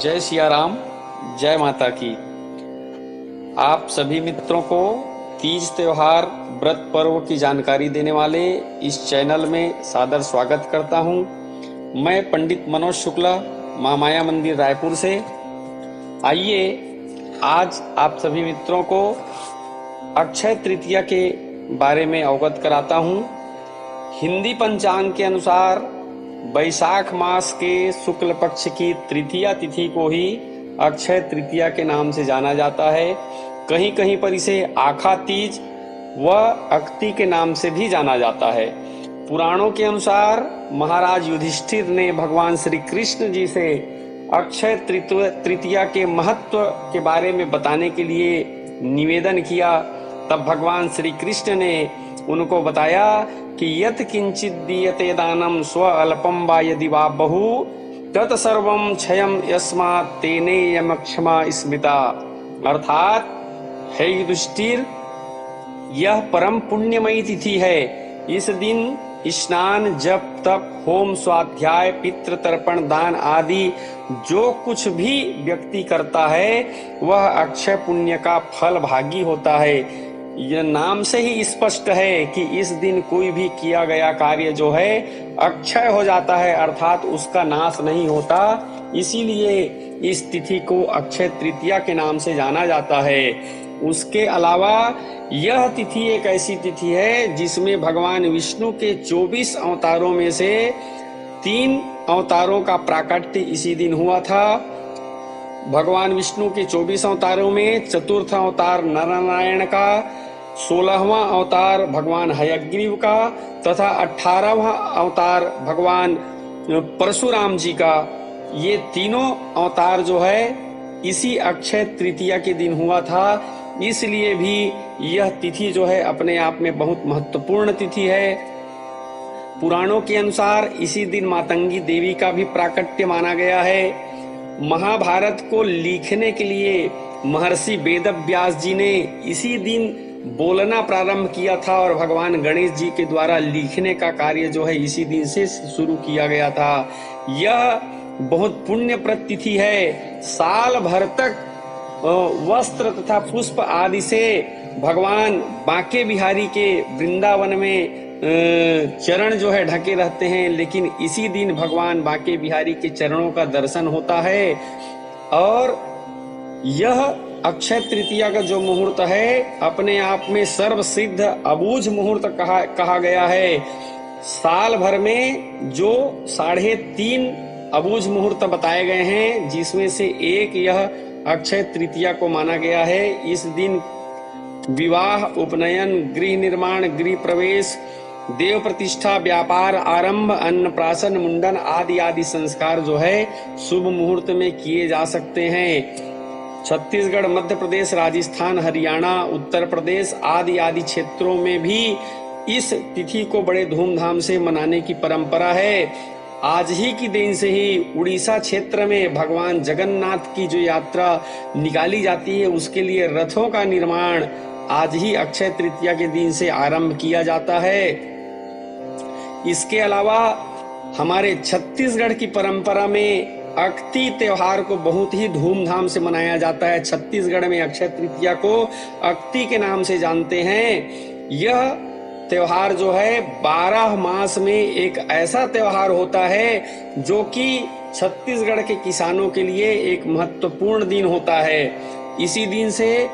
जय सिया राम, जय माता की। आप सभी मित्रों को तीज त्योहार व्रत पर्व की जानकारी देने वाले इस चैनल में सादर स्वागत करता हूं। मैं पंडित मनोज शुक्ला, मां माया मंदिर रायपुर से। आइए आज आप सभी मित्रों को अक्षय तृतीया के बारे में अवगत कराता हूं। हिंदी पंचांग के अनुसार वैशाख मास के शुक्ल पक्ष की तृतीया तिथि को ही अक्षय तृतीया के नाम से जाना जाता है। कहीं कहीं पर इसे आखा तीज व अक्ति के नाम से भी जाना जाता है। पुराणों के अनुसार महाराज युधिष्ठिर ने भगवान श्री कृष्ण जी से अक्षय तृतीया के महत्व के बारे में बताने के लिए निवेदन किया। तब भगवान श्री कृष्ण ने उनको बताया कि यत् किंचित दीयते दानम स्व अल्पम वा यदि वा बहु तत् सर्वं क्षयं यस्मात् तेनेयम क्षमा स्मृता। अर्थात हे युधिष्ठिर, यह परम पुण्यमयी तिथि है। इस दिन स्नान, जप, तप, होम, स्वाध्याय, पितृ तर्पण, दान आदि जो कुछ भी व्यक्ति करता है वह अक्षय पुण्य का फल भागी होता है। यह नाम से ही स्पष्ट है कि इस दिन कोई भी किया गया कार्य जो है अक्षय हो जाता है, अर्थात उसका नाश नहीं होता। इसीलिए इस तिथि को अक्षय तृतीया के नाम से जाना जाता है। उसके अलावा यह तिथि एक ऐसी तिथि है जिसमें भगवान विष्णु के 24 अवतारों में से 3 अवतारों का प्राकट्य इसी दिन हुआ था। भगवान विष्णु के 24 अवतारों में चतुर्थ अवतार नरनारायण का, 16वां अवतार भगवान हयग्रीव का तथा 18वां अवतार भगवान परशुराम जी का। ये तीनों अवतार जो है इसी अक्षय तृतीया के दिन हुआ था। इसलिए भी यह तिथि जो है अपने आप में बहुत महत्वपूर्ण तिथि है। पुराणों के अनुसार इसी दिन मातंगी देवी का भी प्राकट्य माना गया है। महाभारत को लिखने के लिए महर्षि वेदव्यास जी ने इसी दिन बोलना प्रारंभ किया था और भगवान गणेश जी के द्वारा लिखने का कार्य जो है इसी दिन से शुरू किया गया था। यह बहुत पुण्यप्रद तिथि है। साल भर तक वस्त्र तथा पुष्प आदि से भगवान बांके बिहारी के वृंदावन में चरण जो है ढके रहते हैं, लेकिन इसी दिन भगवान बांके बिहारी के चरणों का दर्शन होता है। और यह अक्षय तृतीया का जो मुहूर्त है अपने आप में सर्वसिद्ध अबूझ मुहूर्त कहा गया है। साल भर में जो 3.5 अबूझ मुहूर्त बताए गए हैं, जिसमें से एक यह अक्षय तृतीया को माना गया है। इस दिन विवाह, उपनयन, गृह निर्माण, गृह प्रवेश, देव प्रतिष्ठा, व्यापार आरंभ, अन्नप्राशन, मुंडन आदि आदि संस्कार जो है शुभ मुहूर्त में किए जा सकते हैं। छत्तीसगढ़, मध्य प्रदेश, राजस्थान, हरियाणा, उत्तर प्रदेश आदि आदि क्षेत्रों में भी इस तिथि को बड़े धूमधाम से मनाने की परंपरा है। आज ही की दिन से ही उड़ीसा क्षेत्र में भगवान जगन्नाथ की जो यात्रा निकाली जाती है उसके लिए रथों का निर्माण आज ही अक्षय तृतीया के दिन से आरंभ किया जाता है। इसके अलावा हमारे छत्तीसगढ़ की परंपरा में अक्ति त्योहार को बहुत ही धूमधाम से मनाया जाता है। छत्तीसगढ़ में अक्षय तृतीया को अक्ति के नाम से जानते हैं। यह त्योहार जो है 12 मास में एक ऐसा त्योहार होता है जो कि छत्तीसगढ़ के किसानों के लिए एक महत्वपूर्ण दिन होता है। इसी दिन से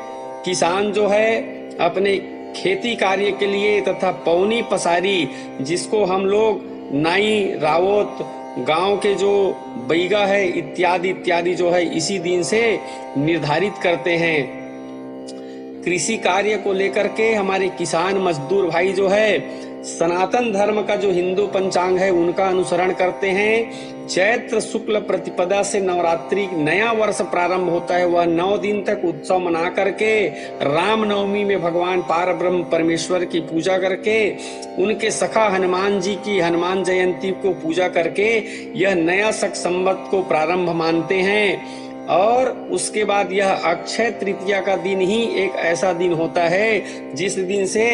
किसान जो है अपने खेती कार्य के लिए तथा पौनी पसारी, जिसको हम लोग नाई, रावत, गांव के जो बैगा है इत्यादि इत्यादि जो है इसी दिन से निर्धारित करते हैं। कृषि कार्य को लेकर के हमारे किसान मजदूर भाई जो है सनातन धर्म का जो हिंदू पंचांग है उनका अनुसरण करते हैं। चैत्र शुक्ल प्रतिपदा से नवरात्रि नया वर्ष प्रारंभ होता है। वह 9 दिन तक उत्सव मना करके रामनवमी में भगवान पार ब्रह्म परमेश्वर की पूजा करके उनके सखा हनुमान जी की हनुमान जयंती को पूजा करके यह नया शक संवत को प्रारंभ मानते हैं। और उसके बाद यह अक्षय तृतीया का दिन ही एक ऐसा दिन होता है जिस दिन से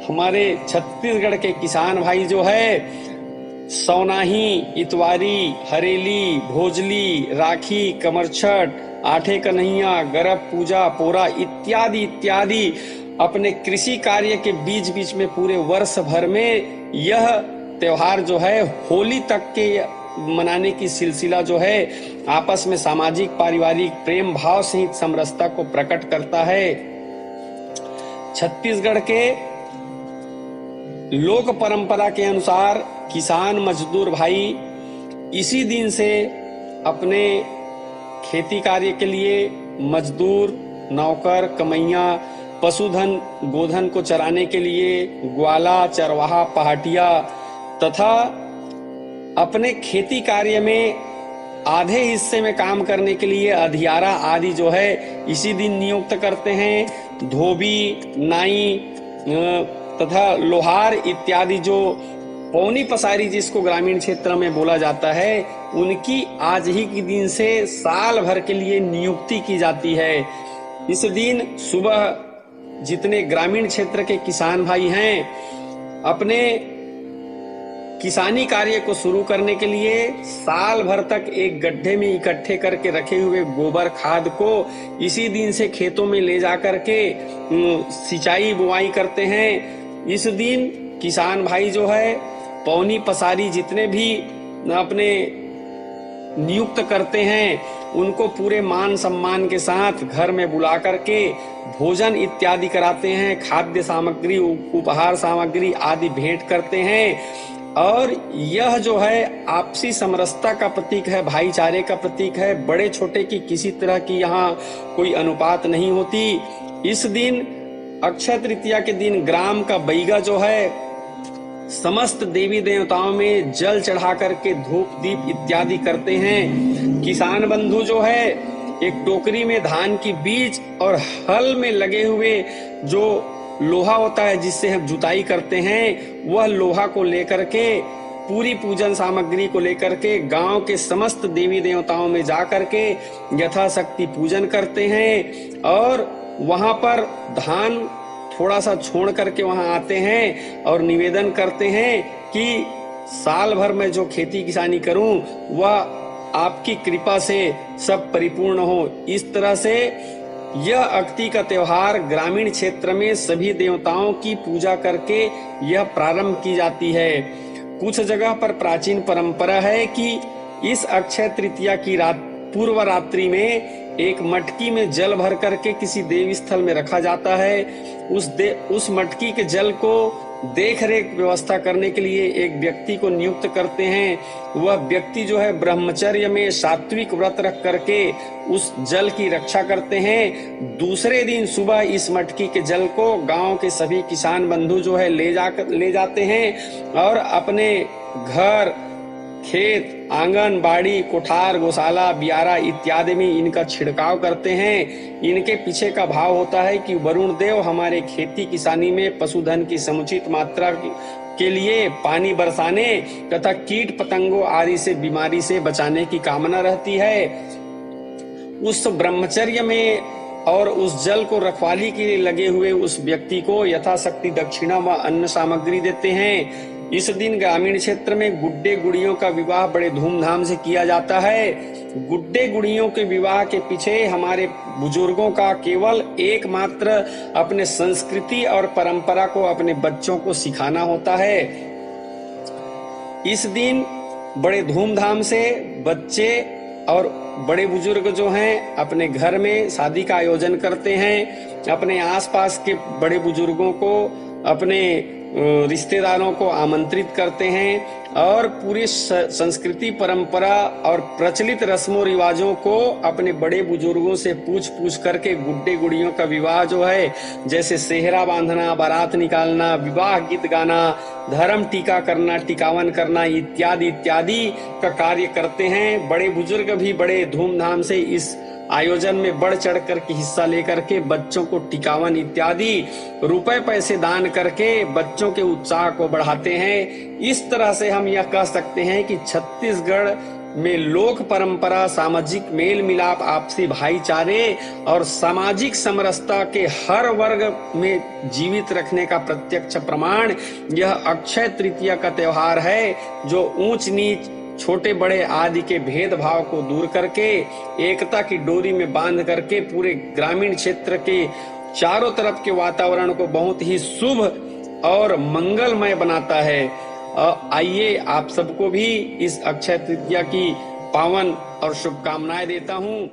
हमारे छत्तीसगढ़ के किसान भाई जो है सौनाही, इतवारी, हरेली, भोजली, राखी, कमरछठ, आठे कन्हैया, गरब पूजा, पोरा इत्यादि इत्यादि अपने कृषि कार्य के बीच बीच में पूरे वर्ष भर में यह त्योहार जो है होली तक के मनाने की सिलसिला जो है आपस में सामाजिक पारिवारिक प्रेम भाव सहित समरसता को प्रकट करता है। छत्तीसगढ़ के लोक परंपरा के अनुसार किसान मजदूर भाई इसी दिन से अपने खेती कार्य के लिए मजदूर, नौकर, कमैया, पशुधन, गोधन को चराने के लिए ग्वाला, चरवाहा, पहाटिया तथा अपने खेती कार्य में आधे हिस्से में काम करने के लिए अधियारा आदि जो है इसी दिन नियुक्त करते हैं। धोबी, नाई तथा लोहार इत्यादि जो पौनी पसारी जिसको ग्रामीण क्षेत्र में बोला जाता है, उनकी आज ही के दिन से साल भर के लिए नियुक्ति की जाती है। इस दिन सुबह जितने ग्रामीण क्षेत्र के किसान भाई हैं अपने किसानी कार्य को शुरू करने के लिए साल भर तक एक गड्ढे में इकट्ठे करके रखे हुए गोबर खाद को इसी दिन से खेतों में ले जा करके सिंचाई बुआई करते हैं। इस दिन किसान भाई जो है पौनी पसारी जितने भी अपने नियुक्त करते हैं उनको पूरे मान सम्मान के साथ घर में बुला करके भोजन इत्यादि कराते हैं, खाद्य सामग्री, उपहार सामग्री आदि भेंट करते हैं। और यह जो है आपसी समरसता का प्रतीक है, भाईचारे का प्रतीक है। बड़े छोटे की किसी तरह की यहाँ कोई अनुपात नहीं होती। इस दिन अक्षय तृतीया के दिन ग्राम का बैगा जो है समस्त देवी देवताओं में जल चढ़ा करके धूप दीप इत्यादि करते हैं। किसान बंधु जो है एक टोकरी में धान की बीज और हल में लगे हुए जो लोहा होता है जिससे हम जुताई करते हैं, वह लोहा को लेकर के पूरी पूजन सामग्री को लेकर के गांव के समस्त देवी देवताओं में जाकर के यथाशक्ति पूजन करते हैं और वहां पर धान थोड़ा सा छोड़ करके वहां आते हैं और निवेदन करते हैं कि साल भर में जो खेती किसानी करूं वह आपकी कृपा से सब परिपूर्ण हो। इस तरह से यह अक्ति का त्योहार ग्रामीण क्षेत्र में सभी देवताओं की पूजा करके यह प्रारंभ की जाती है। कुछ जगह पर प्राचीन परंपरा है कि इस अक्षय तृतीया की पूर्व रात्रि में एक मटकी में जल भर करके किसी देव स्थल में रखा जाता है। उस मटकी के जल को देख रेख व्यवस्था करने के लिए एक व्यक्ति को नियुक्त करते हैं। वह व्यक्ति जो है ब्रह्मचर्य में सात्विक व्रत रख करके उस जल की रक्षा करते हैं। दूसरे दिन सुबह इस मटकी के जल को गांव के सभी किसान बंधु जो है ले जाते हैं और अपने घर, खेत, आंगन, बाड़ी, कोठार, गौशाला, बियारा इत्यादि में इनका छिड़काव करते हैं। इनके पीछे का भाव होता है कि वरुण देव हमारे खेती किसानी में पशुधन की समुचित मात्रा के लिए पानी बरसाने तथा कीट पतंगों आदि से बीमारी से बचाने की कामना रहती है। उस ब्रह्मचर्य में और उस जल को रखवाली के लिए लगे हुए उस व्यक्ति को यथाशक्ति दक्षिणा व अन्न सामग्री देते हैं। इस दिन ग्रामीण क्षेत्र में गुड्डे गुड़ियों का विवाह बड़े धूमधाम से किया जाता है। गुड्डे गुड़ियों के विवाह के पीछे हमारे बुजुर्गों का केवल एकमात्र अपने संस्कृति और परंपरा को अपने बच्चों को सिखाना होता है। इस दिन बड़े धूमधाम से बच्चे और बड़े बुजुर्ग जो हैं अपने घर में शादी का आयोजन करते हैं। अपने आसपास के बड़े बुजुर्गों को, अपने रिश्तेदारों को आमंत्रित करते हैं और पूरी संस्कृति परंपरा और प्रचलित रस्मों रिवाजों को अपने बड़े बुजुर्गों से पूछ करके गुड्डे गुड़ियों का विवाह जो है, जैसे सेहरा बांधना, बारात निकालना, विवाह गीत गाना, धर्म टीका करना, टिकावन करना इत्यादि इत्यादि का कार्य करते हैं। बड़े बुजुर्ग भी बड़े धूमधाम से इस आयोजन में बढ़ चढ़ कर के हिस्सा लेकर के बच्चों को टिकावन इत्यादि रुपए पैसे दान करके बच्चों के उत्साह को बढ़ाते हैं। इस तरह से हम यह कह सकते हैं कि छत्तीसगढ़ में लोक परंपरा, सामाजिक मेल मिलाप, आपसी भाईचारे और सामाजिक समरसता के हर वर्ग में जीवित रखने का प्रत्यक्ष प्रमाण यह अक्षय तृतीया का त्योहार है, जो ऊंच नीच, छोटे बड़े आदि के भेदभाव को दूर करके एकता की डोरी में बांध करके पूरे ग्रामीण क्षेत्र के चारों तरफ के वातावरण को बहुत ही शुभ और मंगलमय बनाता है। आइए आप सबको भी इस अक्षय तृतीया की पावन और शुभकामनाएं देता हूं।